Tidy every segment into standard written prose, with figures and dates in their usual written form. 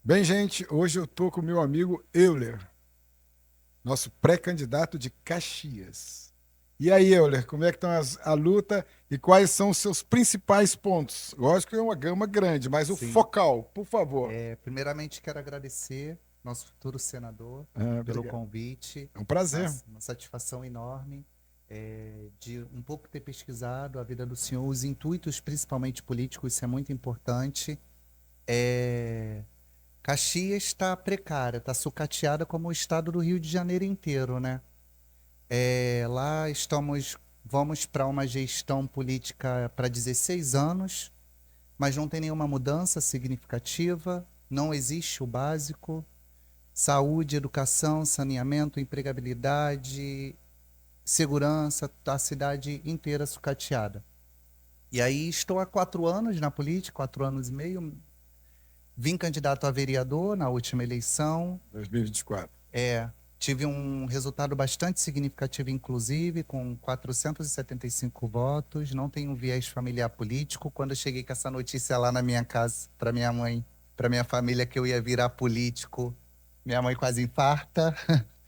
Bem, gente, hoje eu estou com o meu amigo Euler, nosso pré-candidato de Caxias. E aí, Euler, como é que estão a luta e quais são os seus principais pontos? Lógico que é uma gama grande, mas o Sim. focal, por favor. Primeiramente, quero agradecer nosso futuro senador pelo Obrigado. convite. É um prazer. Uma satisfação enorme de um pouco ter pesquisado a vida do senhor, os intuitos, principalmente políticos, isso é muito importante. É, Caxias está precária, está sucateada como o estado do Rio de Janeiro inteiro, né? Lá vamos para uma gestão política para 16 anos, mas não tem nenhuma mudança significativa, não existe o básico: saúde, educação, saneamento, empregabilidade, segurança, a cidade inteira sucateada. E aí estou há 4 anos na política, 4 anos e meio, vim candidato a vereador na última eleição, 2024. tive um resultado bastante significativo, inclusive, com 475 votos. Não tenho viés familiar político. Quando eu cheguei com essa notícia lá na minha casa, para minha mãe, para minha família, que eu ia virar político, minha mãe quase infarta,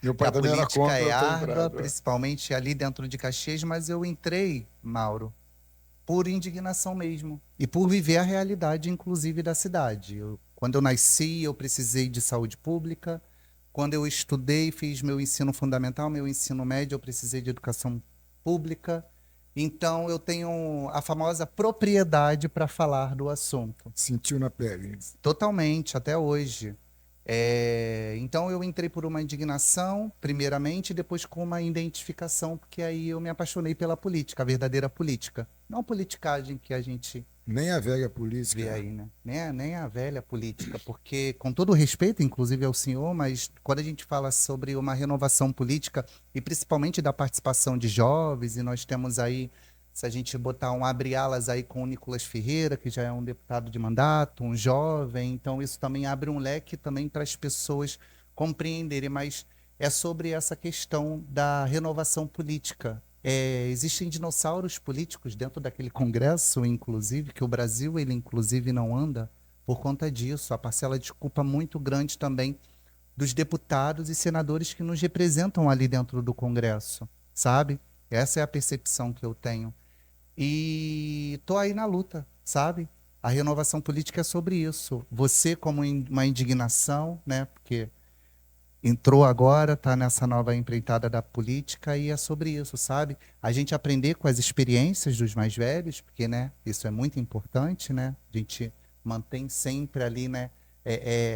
Meu que pai a também era política contra é eu ter árdua, entrado. principalmente ali dentro de Caxias, mas eu entrei, Mauro, por indignação mesmo e por viver a realidade, inclusive, da cidade. Quando eu nasci, eu precisei de saúde pública. Quando eu estudei, fiz meu ensino fundamental, meu ensino médio, eu precisei de educação pública. Então, eu tenho a famosa propriedade para falar do assunto. Sentiu na pele. Totalmente, até hoje. Então eu entrei por uma indignação, primeiramente, e depois com uma identificação, porque aí eu me apaixonei pela política, a verdadeira política. Não a politicagem que a gente Nem a velha vê política. aí, né? Nem a velha política, porque, com todo o respeito, inclusive ao senhor, mas quando a gente fala sobre uma renovação política, e principalmente da participação de jovens, e nós temos aí, se a gente botar um abre-alas aí com o Nicolas Ferreira, que já é um deputado de mandato, um jovem, então isso também abre um leque também para as pessoas compreenderem, mas é sobre essa questão da renovação política. Existem dinossauros políticos dentro daquele Congresso, inclusive, que o Brasil, ele inclusive não anda por conta disso. A parcela de culpa muito grande também dos deputados e senadores que nos representam ali dentro do Congresso, sabe? Essa é a percepção que eu tenho. E tô aí na luta, sabe? A renovação política é sobre isso. Você como uma indignação, né? Porque entrou agora, está nessa nova empreitada da política e é sobre isso, sabe? A gente aprender com as experiências dos mais velhos, porque, né, isso é muito importante, né? A gente mantém sempre ali, né,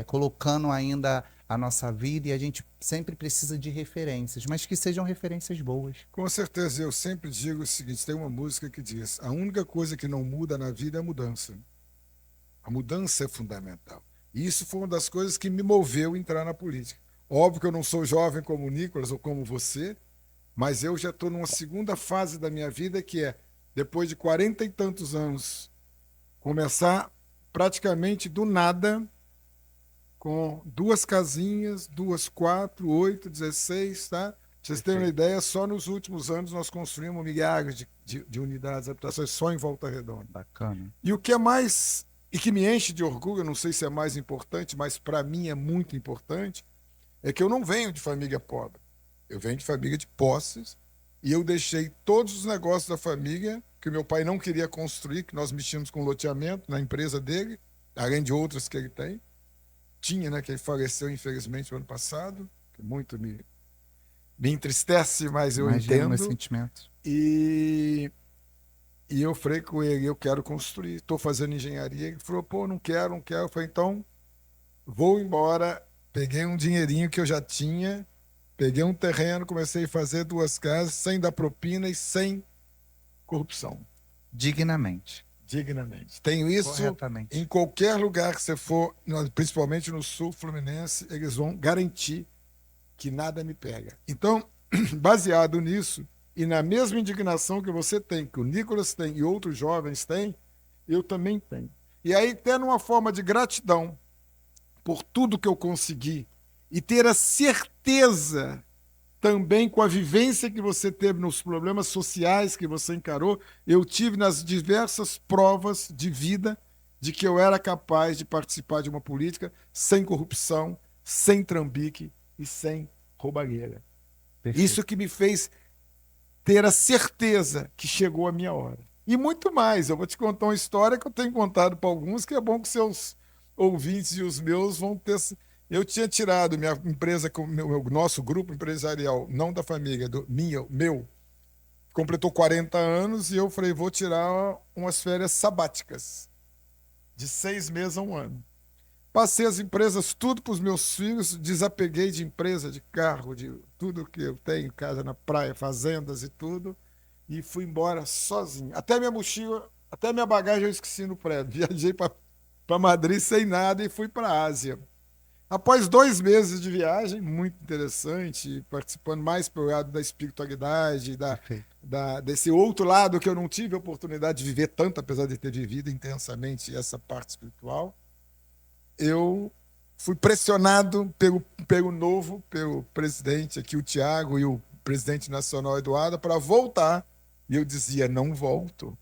colocando ainda a nossa vida e a gente sempre precisa de referências, mas que sejam referências boas. Com certeza, eu sempre digo o seguinte: tem uma música que diz: a única coisa que não muda na vida é a mudança. A mudança é fundamental. E isso foi uma das coisas que me moveu a entrar na política. Óbvio que eu não sou jovem como o Nicolas ou como você, mas eu já estou numa segunda fase da minha vida que é, depois de 40 e tantos anos, começar praticamente do nada, com duas casinhas, duas, quatro, 8, 16, tá? Pra vocês terem uma Perfeito. ideia, só nos últimos anos nós construímos milhares de unidades de habitações só em Volta Redonda. Bacana. E o que é mais, e que me enche de orgulho, eu não sei se é mais importante, mas para mim é muito importante, é que eu não venho de família pobre. Eu venho de família de posses e eu deixei todos os negócios da família que meu pai não queria construir, que nós mexíamos com loteamento na empresa dele, além de outras que ele tem. Tinha, né, que ele faleceu infelizmente no ano passado, que muito me entristece, mas eu Imagino meus entendo. sentimentos. E eu falei com ele, eu quero construir, estou fazendo engenharia. Ele falou, pô, não quero, não quero. Eu falei, então vou embora. Peguei um dinheirinho que eu já tinha, peguei um terreno, comecei a fazer duas casas, sem dar propina e sem corrupção, Dignamente. dignamente. Tenho isso em Corretamente. qualquer lugar que você for, principalmente no sul fluminense, eles vão garantir que nada me pega. Então, baseado nisso, e na mesma indignação que você tem, que o Nicolas tem e outros jovens têm, eu também tenho. E aí, tendo uma forma de gratidão por tudo que eu consegui e ter a certeza também com a vivência que você teve nos problemas sociais que você encarou, eu tive nas diversas provas de vida de que eu era capaz de participar de uma política sem corrupção, sem trambique e sem roubalheira. Perfeito. Isso que me fez ter a certeza que chegou a minha hora. E muito mais. Eu vou te contar uma história que eu tenho contado para alguns, que é bom que seus ouvintes e os meus vão ter. Eu tinha tirado minha empresa, nosso grupo empresarial, não da família, meu, completou 40 anos e eu falei, vou tirar umas férias sabáticas de 6 meses a 1 ano. Passei as empresas tudo para os meus filhos, desapeguei de empresa, de carro, de tudo que eu tenho, casa na praia, fazendas e tudo, e fui embora sozinho. Até minha mochila, até minha bagagem eu esqueci no prédio. Viajei para Madrid sem nada e fui para a Ásia. Após 2 meses de viagem, muito interessante, participando mais pelo lado da espiritualidade, desse outro lado que eu não tive a oportunidade de viver tanto, apesar de ter vivido intensamente essa parte espiritual, eu fui pressionado pelo presidente aqui, o Tiago, e o presidente nacional, Eduardo, para voltar. E eu dizia, não volto.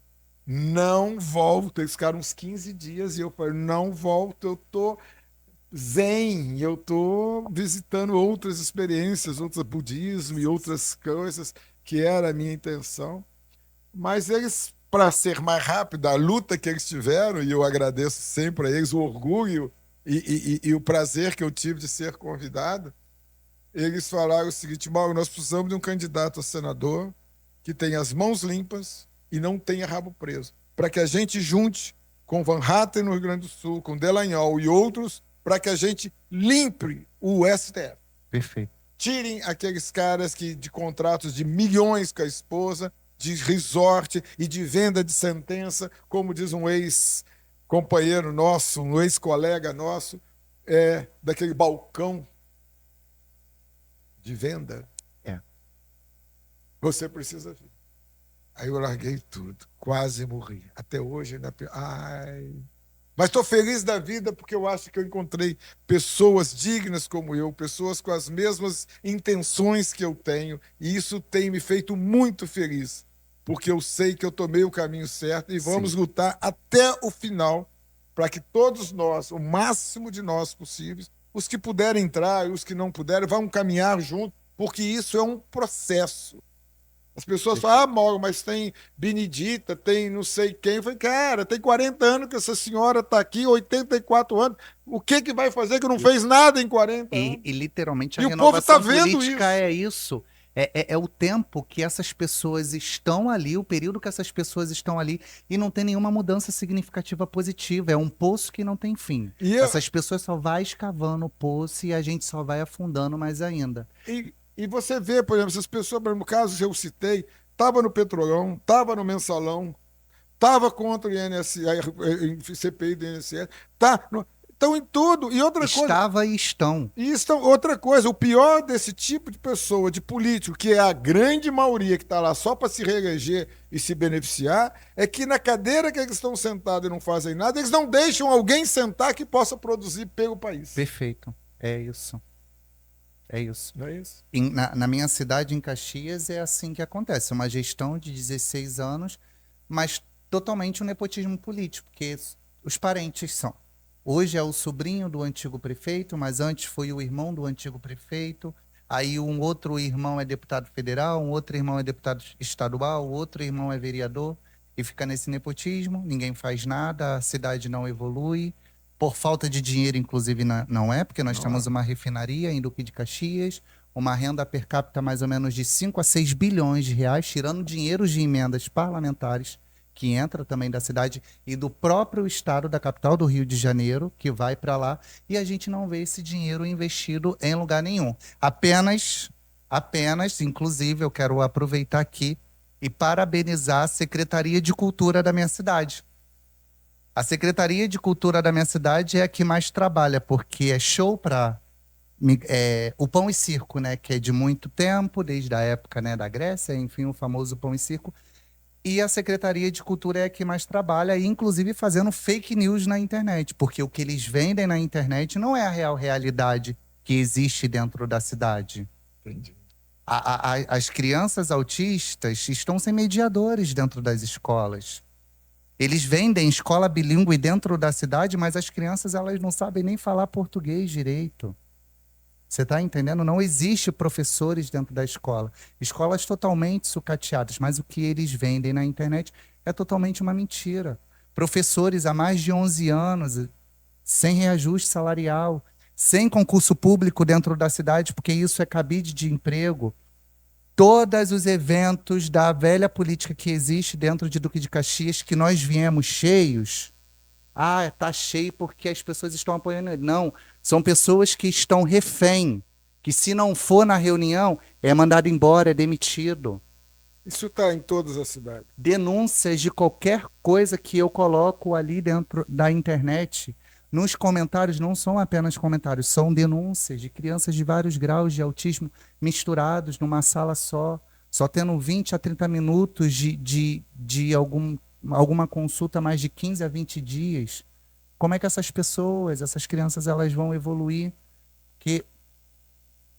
Não volto. Eles ficaram uns 15 dias e eu falei, não volto, eu estou zen, eu estou visitando outras experiências, outro budismo e outras coisas, que era a minha intenção. Mas eles, para ser mais rápido, a luta que eles tiveram, e eu agradeço sempre a eles o orgulho e o prazer que eu tive de ser convidado, eles falaram o seguinte, Mauro, nós precisamos de um candidato a senador que tenha as mãos limpas e não tenha rabo preso, para que a gente junte com Van Hatten no Rio Grande do Sul, com Delanhol e outros, para que a gente limpe o STF. Perfeito. Tirem aqueles caras de contratos de milhões com a esposa, de resort e de venda de sentença, como diz um ex-companheiro nosso, um ex-colega nosso, daquele balcão de venda. Você precisa vir. Aí eu larguei tudo, quase morri. Até hoje ainda. Mas estou feliz da vida porque eu acho que eu encontrei pessoas dignas como eu, pessoas com as mesmas intenções que eu tenho, e isso tem me feito muito feliz, porque eu sei que eu tomei o caminho certo e vamos lutar até o final para que todos nós, o máximo de nós possíveis, os que puderem entrar e os que não puderem, vão caminhar junto, porque isso é um processo. As pessoas falam, Mauro, mas tem Benedita, tem não sei quem. Eu falei, cara, tem 40 anos que essa senhora está aqui, 84 anos. O que vai fazer que não fez nada em 40 anos? E literalmente a e o povo está renovação vendo política isso. é isso. É o tempo que essas pessoas estão ali, o período que essas pessoas estão ali, e não tem nenhuma mudança significativa positiva. É um poço que não tem fim. Essas pessoas só vão escavando o poço e a gente só vai afundando mais ainda. E você vê, por exemplo, essas pessoas, no caso que eu citei, estava no Petrolão, estava no Mensalão, estava contra o INSS, CPI do INSS, estão em tudo. E outra coisa. Estava e estão. Outra coisa, o pior desse tipo de pessoa, de político, que é a grande maioria que está lá só para se reeleger e se beneficiar, é que na cadeira que eles estão sentados e não fazem nada, eles não deixam alguém sentar que possa produzir pelo país. Perfeito. É isso. É isso. Não é isso? Na minha cidade, em Caxias, é assim que acontece. Uma gestão de 16 anos, mas totalmente um nepotismo político, porque os parentes são. Hoje é o sobrinho do antigo prefeito, mas antes foi o irmão do antigo prefeito. Aí um outro irmão é deputado federal, um outro irmão é deputado estadual, o outro irmão é vereador. E fica nesse nepotismo, ninguém faz nada, a cidade não evolui. Por falta de dinheiro, inclusive, não é, porque nós temos uma refinaria em Duque de Caxias, uma renda per capita mais ou menos de 5 a 6 bilhões de reais, tirando dinheiros de emendas parlamentares, que entra também da cidade e do próprio estado da capital do Rio de Janeiro, que vai para lá, e a gente não vê esse dinheiro investido em lugar nenhum. Apenas, inclusive, eu quero aproveitar aqui e parabenizar a Secretaria de Cultura da minha cidade. A Secretaria de Cultura da minha cidade é a que mais trabalha, porque é show para o Pão e Circo, né, que é de muito tempo, desde a época, né, da Grécia, enfim, o famoso Pão e Circo. E a Secretaria de Cultura é a que mais trabalha, inclusive fazendo fake news na internet, porque o que eles vendem na internet não é a real realidade que existe dentro da cidade. Entendi. As crianças autistas estão sem mediadores dentro das escolas. Eles vendem escola bilíngue dentro da cidade, mas as crianças elas não sabem nem falar português direito. Você está entendendo? Não existe professores dentro da escola. Escolas totalmente sucateadas, mas o que eles vendem na internet é totalmente uma mentira. Professores há mais de 11 anos, sem reajuste salarial, sem concurso público dentro da cidade, porque isso é cabide de emprego. Todos os eventos da velha política que existe dentro de Duque de Caxias, que nós viemos cheios. Ah, está cheio porque as pessoas estão apoiando ele. Não, são pessoas que estão refém, que se não for na reunião, é mandado embora, é demitido. Isso está em todas as cidades. Denúncias de qualquer coisa que eu coloco ali dentro da internet, nos comentários, não são apenas comentários, são denúncias de crianças de vários graus de autismo misturados numa sala só tendo 20 a 30 minutos de alguma consulta mais de 15 a 20 dias. Como é que essas pessoas, essas crianças, elas vão evoluir? Que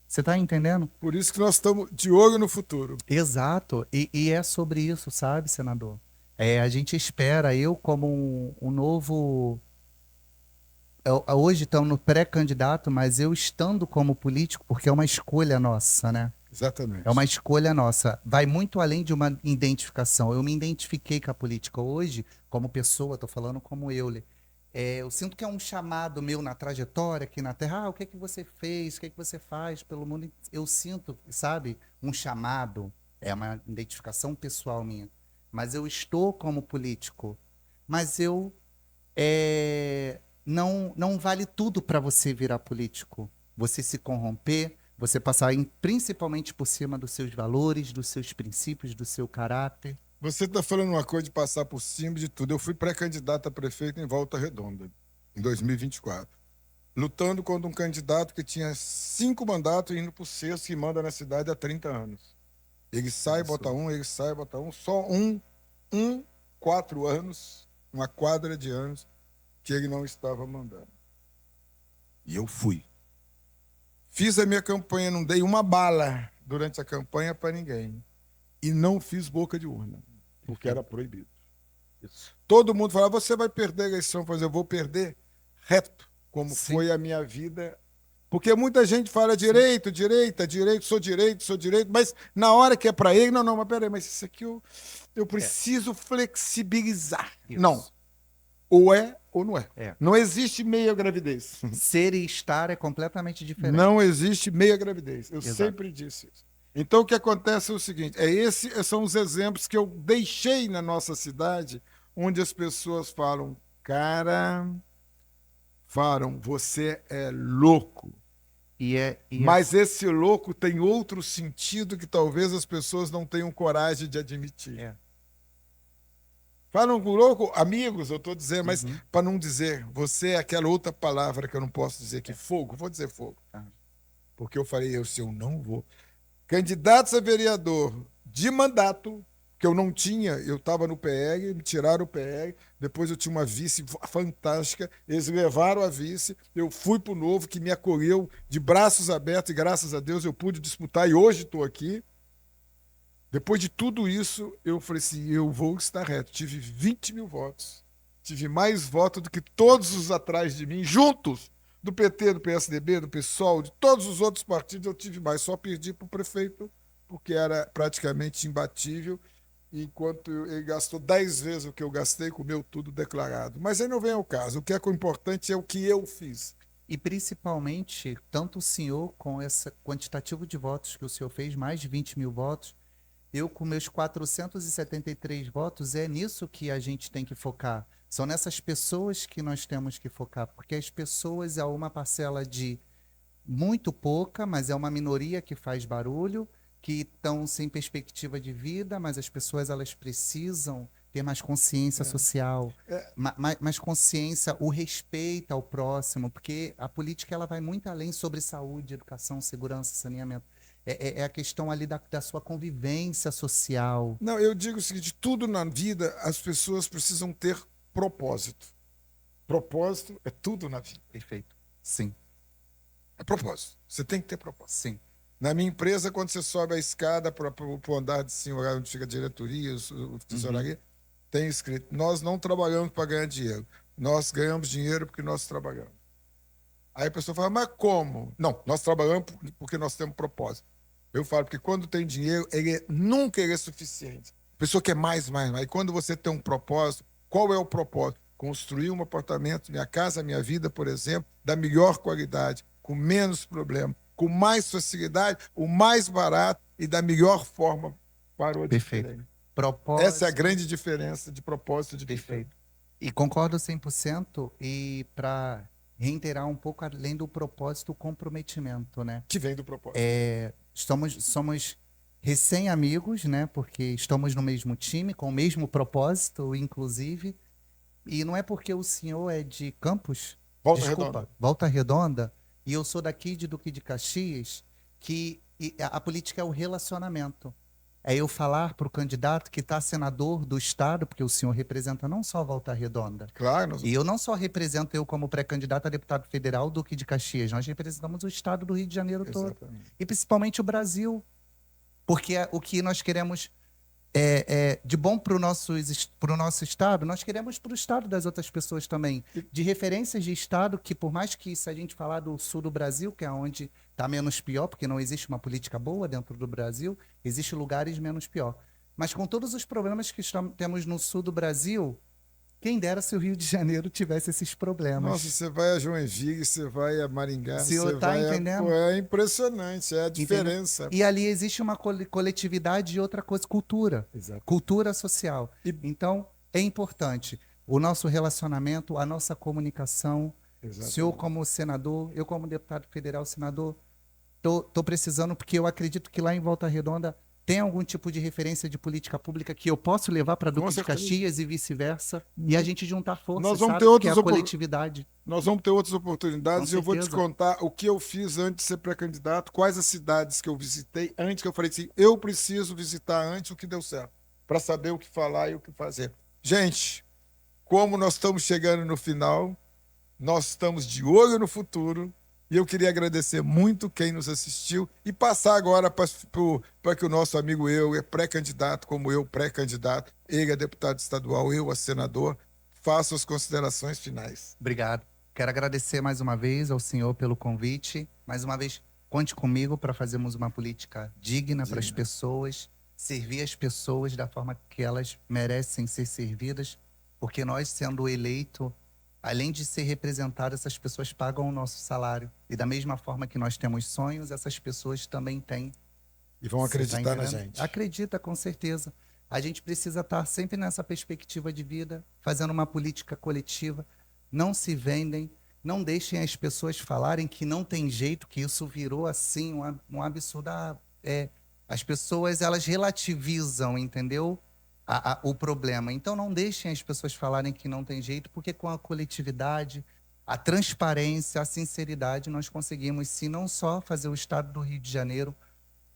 você está entendendo? Por isso que nós estamos de olho no futuro. Exato. E é sobre isso, sabe, senador? A gente espera, eu como um novo. Hoje estamos no pré-candidato, mas eu estando como político, porque é uma escolha nossa, né? Exatamente. É uma escolha nossa. Vai muito além de uma identificação. Eu me identifiquei com a política hoje, como pessoa, estou falando como eu. Eu sinto que é um chamado meu na trajetória aqui na Terra. Ah, o que é que você fez? O que é que você faz pelo mundo? Eu sinto, sabe, um chamado. É uma identificação pessoal minha. Mas eu estou como político. Mas não vale tudo para você virar político. Você se corromper, você passar principalmente por cima dos seus valores, dos seus princípios, do seu caráter. Você está falando uma coisa de passar por cima de tudo. Eu fui pré-candidato a prefeito em Volta Redonda, em 2024, lutando contra um candidato que tinha 5 mandatos, indo para o sexto, que manda na cidade há 30 anos. Ele sai, bota um, ele sai, bota um. Só 4 anos, uma quadra de anos, que ele não estava mandando. E eu fui. Fiz a minha campanha, não dei uma bala durante a campanha para ninguém. E não fiz boca de urna, porque era proibido. Isso. Todo mundo falava, você vai perder a eleição. Eu vou perder reto, como Sim. foi a minha vida. Porque muita gente fala direito, direita, direito, sou direito, mas na hora que é para ele, não, mas peraí, mas isso aqui eu preciso flexibilizar. Isso. Não. Ou é ou não é. Não existe meia gravidez. Ser e estar é completamente diferente. Não existe meia gravidez. Eu sempre disse isso. Então, o que acontece é o seguinte, esses são os exemplos que eu deixei na nossa cidade, onde as pessoas falam, cara, você é louco. Mas esse louco tem outro sentido que talvez as pessoas não tenham coragem de admitir. Falam com louco, amigos, eu estou dizendo, mas para não dizer, você é aquela outra palavra que eu não posso dizer aqui, fogo, vou dizer fogo. Porque eu falei, se eu não vou. Candidatos a vereador de mandato, que eu não tinha, eu estava no PL, me tiraram o PL, depois eu tinha uma vice fantástica, eles levaram a vice, eu fui para o Novo, que me acolheu de braços abertos, e graças a Deus eu pude disputar, e hoje estou aqui. Depois de tudo isso, eu falei assim, eu vou estar reto. Tive 20 mil votos. Tive mais votos do que todos os atrás de mim, juntos, do PT, do PSDB, do PSOL, de todos os outros partidos, eu tive mais. Só perdi para o prefeito, porque era praticamente imbatível, enquanto ele gastou 10 vezes o que eu gastei, comeu tudo declarado. Mas aí não vem ao caso. O que é importante é o que eu fiz. E principalmente, tanto o senhor, com esse quantitativo de votos que o senhor fez, mais de 20 mil votos, eu com meus 473 votos, é nisso que a gente tem que focar. São nessas pessoas que nós temos que focar, porque as pessoas é uma parcela de muito pouca, mas é uma minoria que faz barulho, que estão sem perspectiva de vida, mas as pessoas elas precisam ter mais consciência social, mais consciência, o respeito ao próximo, porque a política ela vai muito além sobre saúde, educação, segurança, saneamento. É a questão ali da sua convivência social. Não, eu digo o seguinte, tudo na vida as pessoas precisam ter propósito. Propósito é tudo na vida. Perfeito. Sim. É propósito. Você tem que ter propósito. Sim. Na minha empresa, quando você sobe a escada para o andar de cima, onde fica a diretoria, o tesouraria, tem escrito: nós não trabalhamos para ganhar dinheiro, nós ganhamos dinheiro porque nós trabalhamos. Aí a pessoa fala: mas como? Não, nós trabalhamos porque nós temos propósito. Eu falo porque quando tem dinheiro, nunca ele é suficiente. A pessoa quer mais, mais, mais. E quando você tem um propósito, qual é o propósito? Construir um apartamento, minha casa, minha vida, por exemplo, da melhor qualidade, com menos problema, com mais facilidade, o mais barato e da melhor forma para o Perfeito. diferente. Propósito. Essa é a grande diferença de propósito de Perfeito. E concordo 100%. E para reiterar um pouco, além do propósito, o comprometimento, né? que vem do propósito. Somos recém-amigos, né? Porque estamos no mesmo time, com o mesmo propósito, inclusive. E não é porque o senhor é de Campos, Volta Redonda, e eu sou daqui de Duque de Caxias, que a política é o relacionamento. É eu falar para o candidato que está senador do Estado, porque o senhor representa não só Volta Redonda. Claro. E eu não só represento eu como pré-candidato a deputado federal do Duque de Caxias, nós representamos o Estado do Rio de Janeiro todo. E principalmente o Brasil. Porque o que nós queremos de bom para o nosso Estado, nós queremos para o Estado das outras pessoas também. De referências de Estado que, por mais que se a gente falar do sul do Brasil, que é onde está menos pior, porque não existe uma política boa dentro do Brasil, existem lugares menos pior. Mas com todos os problemas que temos no sul do Brasil, quem dera se o Rio de Janeiro tivesse esses problemas. Nossa, você vai a Joinville, você vai a Maringá, você vai entendendo? É impressionante, é a diferença. Entendeu? E ali existe uma coletividade e outra coisa, cultura. Exato. Cultura social. Então, é importante o nosso relacionamento, a nossa comunicação. Exatamente. O senhor como senador, eu como deputado federal, senador, tô precisando, porque eu acredito que lá em Volta Redonda tem algum tipo de referência de política pública que eu posso levar para Duque de Caxias e vice-versa, e a gente juntar forças, nós vamos ter outras coletividade. Nós vamos ter outras oportunidades e eu vou te contar o que eu fiz antes de ser pré-candidato, quais as cidades que eu visitei antes, que eu falei assim, eu preciso visitar antes o que deu certo, para saber o que falar e o que fazer. Gente, como nós estamos chegando no final, nós estamos de olho no futuro, e eu queria agradecer muito quem nos assistiu e passar agora para que o nosso amigo é pré-candidato, como eu, pré-candidato, ele é deputado estadual, eu a senador, faça as considerações finais. Obrigado. Quero agradecer mais uma vez ao senhor pelo convite. Mais uma vez, conte comigo para fazermos uma política digna para as pessoas, servir as pessoas da forma que elas merecem ser servidas, porque nós, sendo eleito, além de ser representado, essas pessoas pagam o nosso salário. E da mesma forma que nós temos sonhos, essas pessoas também têm. E vão acreditar na gente. Acredita, com certeza. A gente precisa estar sempre nessa perspectiva de vida, fazendo uma política coletiva. Não se vendem, não deixem as pessoas falarem que não tem jeito, que isso virou assim um absurdo. As pessoas, elas relativizam, entendeu? O problema. Então, não deixem as pessoas falarem que não tem jeito, porque com a coletividade, a transparência, a sinceridade, nós conseguimos, sim, não só fazer o Estado do Rio de Janeiro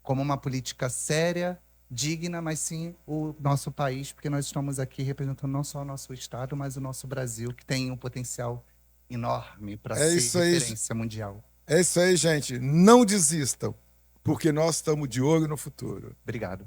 como uma política séria, digna, mas sim o nosso país, porque nós estamos aqui representando não só o nosso Estado, mas o nosso Brasil, que tem um potencial enorme para ser referência mundial. É isso aí, gente. Não desistam, porque nós estamos de olho no futuro. Obrigado.